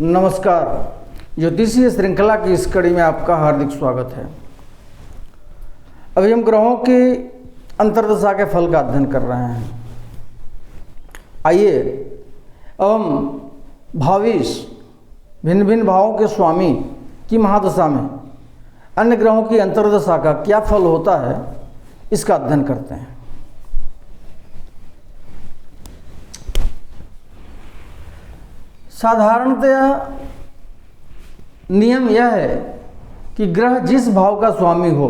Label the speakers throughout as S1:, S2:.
S1: नमस्कार। ज्योतिषीय श्रृंखला की इस कड़ी में आपका हार्दिक स्वागत है। अभी हम ग्रहों की अंतर्दशा के फल का अध्ययन कर रहे हैं। आइए अब हम भावीश भिन्न भिन्न भावों के स्वामी की महादशा में अन्य ग्रहों की अंतर्दशा का क्या फल होता है इसका अध्ययन करते हैं। साधारणतः नियम यह है कि ग्रह जिस भाव का स्वामी हो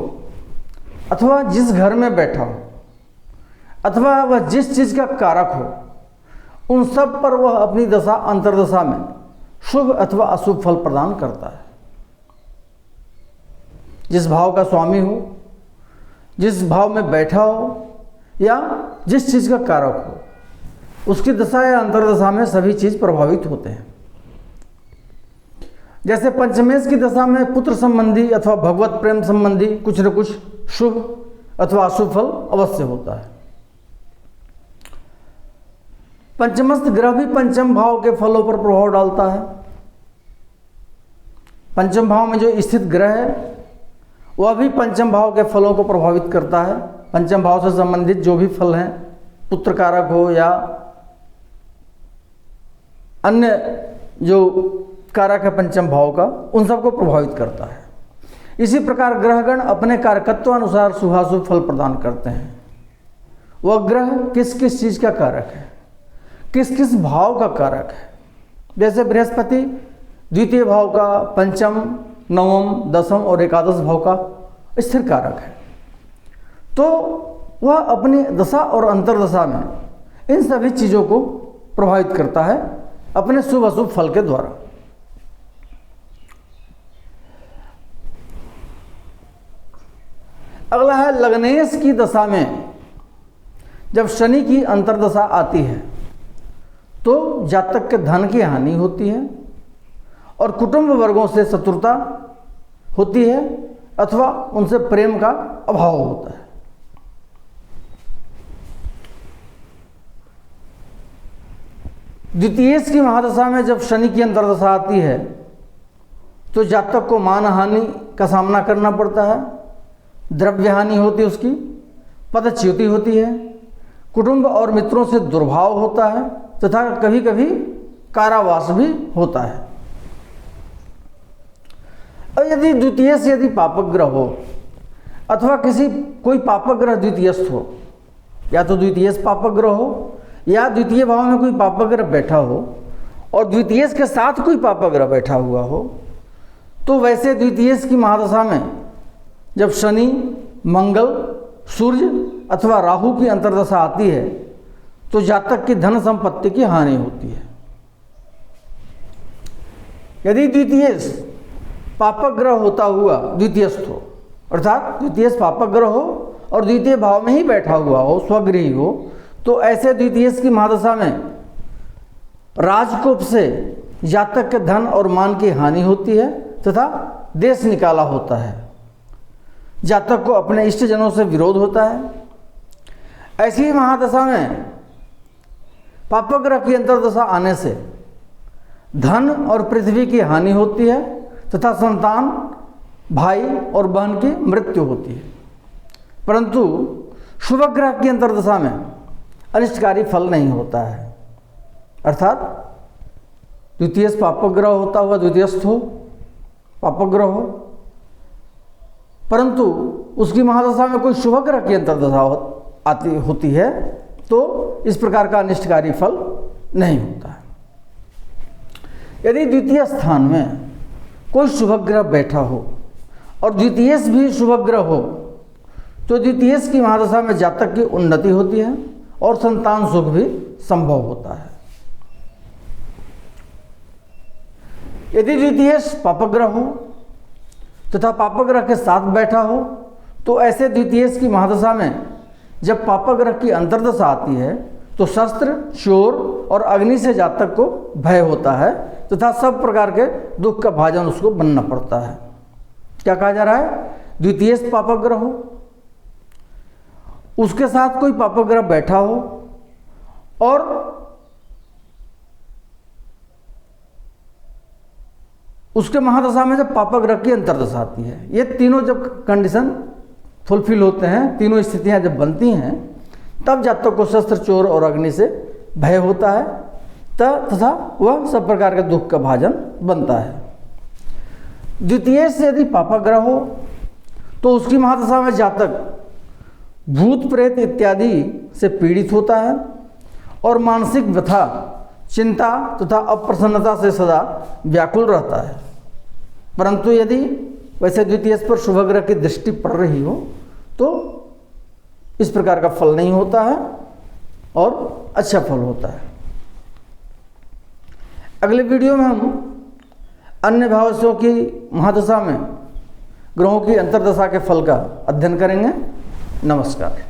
S1: अथवा जिस घर में बैठा हो अथवा वह जिस चीज़ का कारक हो, उन सब पर वह अपनी दशा अंतर्दशा में शुभ अथवा अशुभ फल प्रदान करता है। जिस भाव का स्वामी हो, जिस भाव में बैठा हो या जिस चीज़ का कारक हो, उसकी दशा या अंतर्दशा में सभी चीज प्रभावित होते हैं। जैसे पंचमेश की दशा में पुत्र संबंधी अथवा भगवत प्रेम संबंधी कुछ न कुछ शुभ अथवा अशुभ फल अवश्य होता है। पंचमस्थ ग्रह भी पंचम भाव के फलों पर प्रभाव डालता है। पंचम भाव में जो स्थित ग्रह है वह भी पंचम भाव के फलों को प्रभावित करता है। पंचम भाव से संबंधित जो भी फल हैं, पुत्र कारक हो या अन्य जो कारक है पंचम भाव का, उन सबको प्रभावित करता है। इसी प्रकार ग्रहगण अपने कारकत्व अनुसार शुभाशुभ फल प्रदान करते हैं। वह ग्रह किस किस चीज का कारक है, किस किस भाव का कारक है। जैसे बृहस्पति द्वितीय भाव का, पंचम, नवम, दसम और एकादश भाव का स्थिर कारक है, तो वह अपनी दशा और अंतर्दशा में इन सभी चीजों को प्रभावित करता है अपने शुभ अशुभ फल के द्वारा। अगला है लग्नेश की दशा में जब शनि की अंतर्दशा आती है तो जातक के धन की हानि होती है और कुटुंब वर्गों से शत्रुता होती है अथवा उनसे प्रेम का अभाव होता है। द्वितीयेश की महादशा में जब शनि की अंतर्दशा आती है तो जातक को मान हानि का सामना करना पड़ता है, द्रव्य हानि होती है, उसकी पदच्युति होती है, कुटुंब और मित्रों से दुर्भाव होता है तथा कभी कभी कारावास भी होता है। और यदि द्वितीय से यदि पापक ग्रह हो अथवा कोई पापक ग्रह द्वितीयस्थ हो, या तो द्वितीय पापक ग्रह हो या द्वितीय भाव में कोई पापक ग्रह बैठा हो और द्वितीय के साथ कोई पापक ग्रह बैठा हुआ हो, तो वैसे द्वितीय की महादशा में जब शनि, मंगल, सूर्य अथवा राहु की अंतर्दशा आती है तो जातक की धन संपत्ति की हानि होती है। यदि द्वितीय पापक ग्रह होता हुआ द्वितीयस्थ हो, अर्थात द्वितीय पापक ग्रह हो और द्वितीय भाव में ही बैठा हुआ हो, स्वगृही हो, तो ऐसे द्वितीय की महादशा में राजकोप से जातक के धन और मान की हानि होती है तथा देश निकाला होता है। जातक को अपने इष्टजनों से विरोध होता है। ऐसी ही महादशा में पापक ग्रह की अंतर्दशा आने से धन और पृथ्वी की हानि होती है तथा संतान, भाई और बहन की मृत्यु होती है। परंतु शुभ ग्रह की अंतर्दशा में अनिष्टकारी फल नहीं होता है, अर्थात द्वितीय पापक ग्रह होता हुआ द्वितीयस्थ हो, पापक ग्रह हो, परंतु उसकी महादशा में कोई शुभ ग्रह की अंतर्दशा होती है तो इस प्रकार का अनिष्टकारी फल नहीं होता है। यदि द्वितीय स्थान में कोई शुभ ग्रह बैठा हो और द्वितीय भी शुभ ग्रह हो तो द्वितीय की महादशा में जातक की उन्नति होती है और संतान सुख भी संभव होता है। यदि द्वितीय पापक ग्रह हो तथा पापक ग्रह के साथ बैठा हो तो ऐसे द्वितीय की महादशा में जब पापक ग्रह की अंतर्दशा आती है तो शस्त्र, चोर और अग्नि से जातक को भय होता है तथा सब प्रकार के दुख का भाजन उसको बनना पड़ता है। क्या कहा जा रहा है? द्वितीय पापक ग्रह हो, उसके साथ कोई पापक ग्रह बैठा हो और उसके महादशा में जब पापा ग्रह की अंतर्दशा आती है, ये तीनों जब कंडीशन फुलफिल होते हैं, तीनों स्थितियां जब बनती हैं, तब जातक को शस्त्र, चोर और अग्नि से भय होता है तथा वह सब प्रकार के दुख का भाजन बनता है। द्वितीय से यदि पापा ग्रह हो तो उसकी महादशा में जातक भूत प्रेत इत्यादि से पीड़ित होता है और मानसिक व्यथा, चिंता तथा अप्रसन्नता से सदा व्याकुल रहता है। परंतु यदि वैसे द्वितीय पर शुभ ग्रह की दृष्टि पड़ रही हो तो इस प्रकार का फल नहीं होता है और अच्छा फल होता है। अगले वीडियो में हम अन्य भावों की महादशा में ग्रहों की अंतर्दशा के फल का अध्ययन करेंगे। नमस्कार।